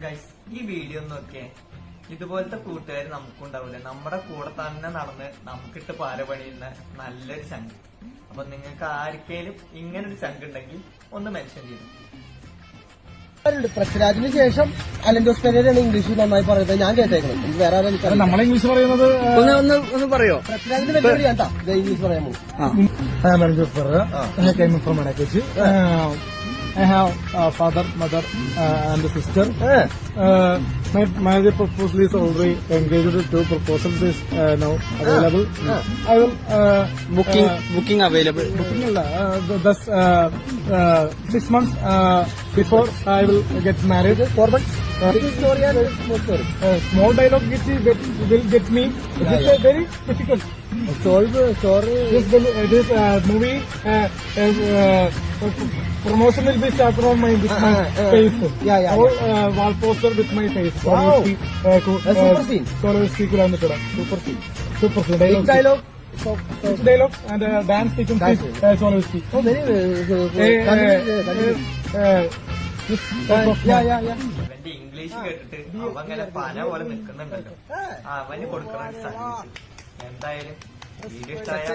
Guys ഈ video നോക്കിയേ, ഇതുപോലത്തെ കൂട്ടുകാർ നമുക്കുണ്ടാവില്ല. നമ്മുടെ കൂടെ തന്നെ നടന്ന് നമുക്കിട്ട് പാല പണിയുന്ന നല്ലൊരു ചങ്ക്. അപ്പൊ നിങ്ങൾക്ക് ആർക്കേലും ഇങ്ങനൊരു ചങ്ക് ഉണ്ടെങ്കിൽ ഒന്ന് മെൻഷൻ ചെയ്തു. പൃഥ്വിരാജിന് ശേഷം അലൻ ജോസ് പെരേരയാണ് ഇംഗ്ലീഷ് നന്നായി പറയുന്നത്. ഞാൻ കേട്ടേക്കണം. വേറെ ആരും നമ്മളെ ഇംഗ്ലീഷ് പറയുന്നത് ഒന്ന് പറയോ? പൃഥ്വിരാജിന്റെ വെല്ലുവിളിയാണ്ടാ ഇംഗ്ലീഷ് പറയാമോ? Alan Jose Perera. I came from Marathi. I have a father, mother, and a sister. My marriage proposal is already engaged. Two proposals is now available. I will booking available. Booking thus 6 months before I will get married. 4 months. story and small story. Small dialogue will get me. It is very difficult. Story. This movie promotion will be started on my face. Yeah. All wall poster with my face. Wow. Super scene. Super scene. Dialogue. Dialogue and dance sequence. Soloistic. Oh, very അവന്റെ English കേട്ടിട്ട് അവങ്ങനെ പന പോലെ നിൽക്കുന്നുണ്ടല്ലോ. അവന് കൊടുക്കണ service എന്തായാലും video ഇഷ്ടമായ